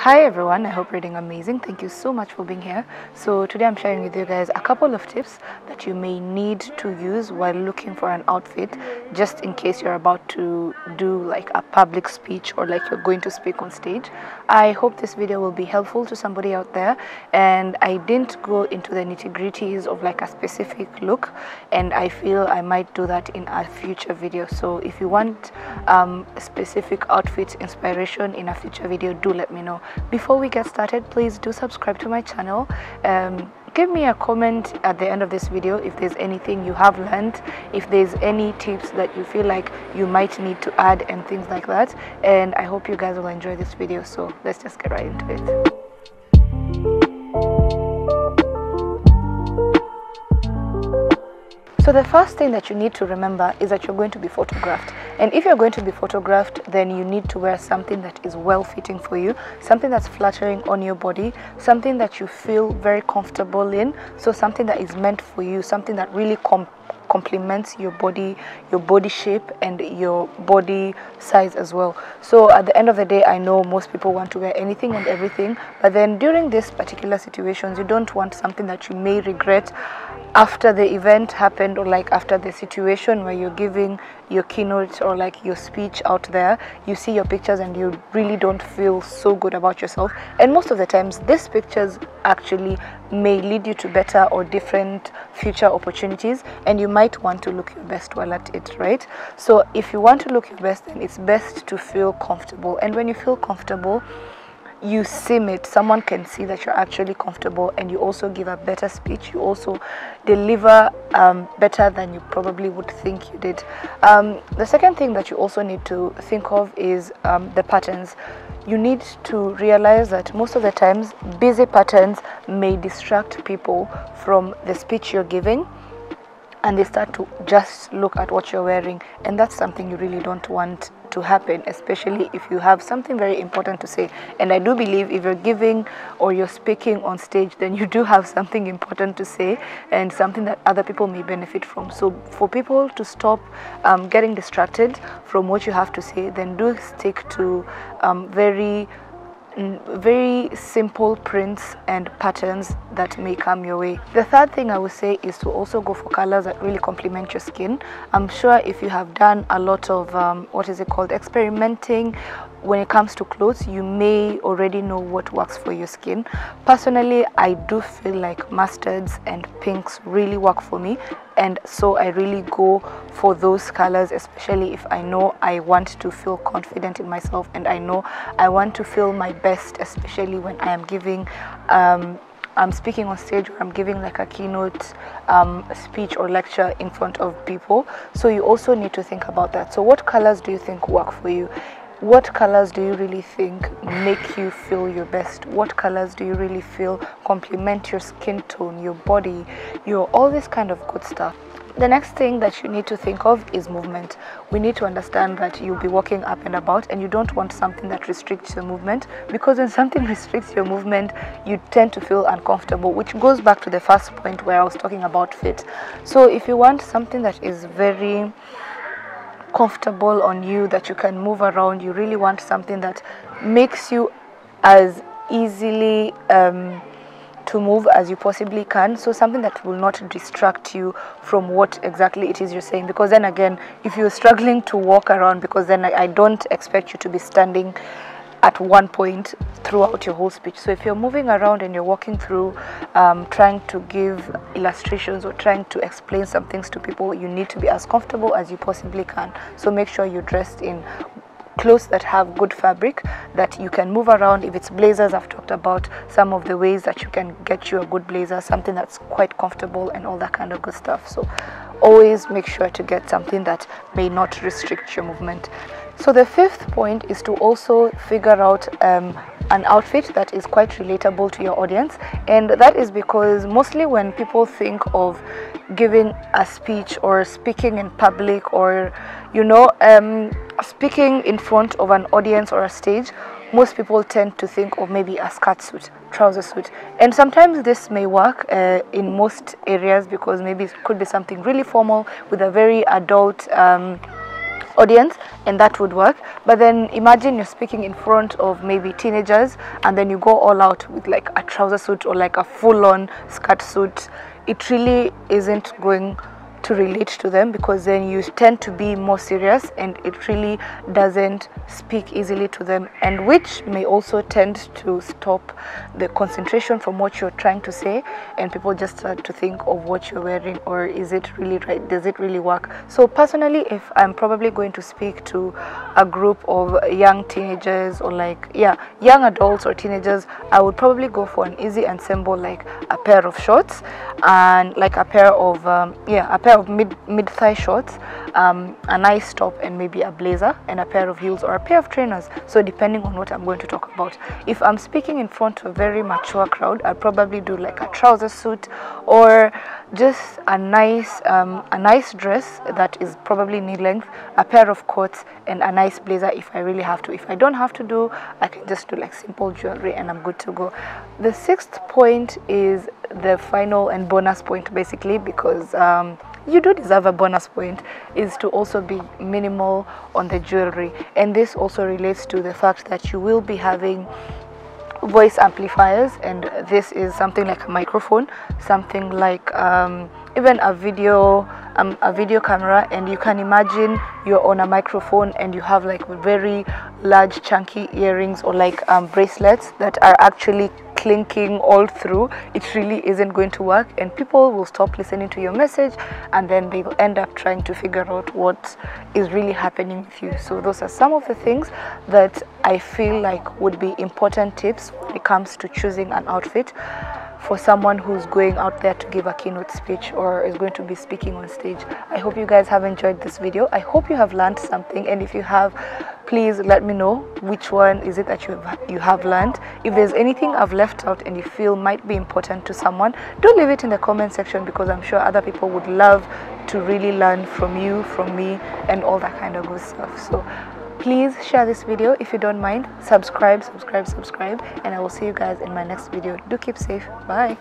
Hi everyone, I hope you're doing amazing. Thank you so much for being here. So today I'm sharing with you guys a couple of tips that you may need to use while looking for an outfit, just in case you're about to do like a public speech or like you're going to speak on stage. I hope this video will be helpful to somebody out there, and I didn't go into the nitty-gritties of like a specific look, and I feel I might do that in a future video. So if you want specific outfit inspiration in a future video, do let me know. Before we get started, please do subscribe to my channel. Give me a comment at the end of this video if there's anything you have learned, if there's any tips that you feel like you might need to add and things like that. And I hope you guys will enjoy this video, so let's just get right into it. So the first thing that you need to remember is that you're going to be photographed. And if you're going to be photographed, then you need to wear something that is well-fitting for you, something that's flattering on your body, something that you feel very comfortable in, so something that is meant for you, something that really complements your body shape and your body size as well. So at the end of the day, I know most people want to wear anything and everything, but then during these particular situations, you don't want something that you may regret after the event happened, or like after the situation where you're giving your keynote or like your speech out there, you see your pictures and you really don't feel so good about yourself. And most of the times these pictures actually may lead you to better or different future opportunities, and you might want to look your best while at it, right? So if you want to look your best, then it's best to feel comfortable. And when you feel comfortable, you seem it. Someone can see that you're actually comfortable, and you also give a better speech. You also deliver better than you probably would think you did. The second thing that you also need to think of is the patterns. You need to realize that most of the times busy patterns may distract people from the speech you're giving, and they start to just look at what you're wearing, and that's something you really don't want to happen, especially if you have something very important to say. And I do believe if you're giving or you're speaking on stage, then you do have something important to say and something that other people may benefit from. So for people to stop getting distracted from what you have to say, then do stick to very simple prints and patterns that may come your way. The third thing I would say is to also go for colors that really complement your skin. I'm sure if you have done a lot of experimenting when it comes to clothes, you may already know what works for your skin. Personally, I do feel like mustards and pinks really work for me, and so I really go for those colors, especially if I know I want to feel confident in myself and I know I want to feel my best, especially when I am giving I'm speaking on stage, or I'm giving like a keynote speech or lecture in front of people. So you also need to think about that. So what colors do you think work for you? What colors do you really think make you feel your best? What colors do you really feel complement your skin tone, your body, all this kind of good stuff? The next thing that you need to think of is movement. We need to understand that you'll be walking up and about, and you don't want something that restricts your movement, because when something restricts your movement, you tend to feel uncomfortable, which goes back to the first point where I was talking about fit. So if you want something that is very comfortable on you, that you can move around, you really want something that makes you as easily to move as you possibly can, so something that will not distract you from what exactly it is you're saying. Because then again, if you're struggling to walk around, because then I don't expect you to be standing at one point throughout your whole speech. So if you're moving around and you're walking through trying to give illustrations or trying to explain some things to people, you need to be as comfortable as you possibly can. So make sure you're dressed in clothes that have good fabric, that you can move around. If it's blazers, I've talked about some of the ways that you can get you a good blazer, something that's quite comfortable and all that kind of good stuff. So always make sure to get something that may not restrict your movement. So the fifth point is to also figure out an outfit that is quite relatable to your audience. And that is because mostly when people think of giving a speech or speaking in public, or speaking in front of an audience or a stage, most people tend to think of maybe a skirt suit, trouser suit. And sometimes this may work in most areas, because maybe it could be something really formal with a very adult audience, and that would work. But then imagine you're speaking in front of maybe teenagers, and then you go all out with like a trouser suit or like a full-on skirt suit. It really isn't going to relate to them, because then you tend to be more serious, and it really doesn't speak easily to them, and which may also tend to stop the concentration from what you're trying to say, and people just start to think of what you're wearing, or is it really right, does it really work? So personally, if I'm probably going to speak to a group of young teenagers, or like young adults or teenagers, I would probably go for an easy ensemble, like a pair of shorts and like a pair of mid-thigh shorts, a nice top, and maybe a blazer, and a pair of heels or a pair of trainers. So depending on what I'm going to talk about. If I'm speaking in front of a very mature crowd, I'll probably do like a trouser suit, or just a nice dress that is probably knee length, a pair of coats, and a nice blazer if I really have to. If I don't have to do, I can just do like simple jewelry and I'm good to go. The sixth point is the final and bonus point, basically, because you do deserve a bonus point, is to also be minimal on the jewelry. And this also relates to the fact that you will be having voice amplifiers, and this is something like a microphone, something like even a video camera, and you can imagine you're on a microphone and you have like very large chunky earrings, or like bracelets that are actually clinking all through. It really isn't going to work, and people will stop listening to your message, and then they will end up trying to figure out what is really happening with you. So those are some of the things that I feel like would be important tips when it comes to choosing an outfit for someone who's going out there to give a keynote speech or is going to be speaking on stage. I hope you guys have enjoyed this video. I hope you have learned something, and if you have, please let me know which one is it that you have learned. If there's anything I've left out and you feel might be important to someone, do leave it in the comment section, because I'm sure other people would love to really learn from you, from me, and all that kind of good stuff. So please share this video if you don't mind. Subscribe, and I will see you guys in my next video. Do keep safe. Bye.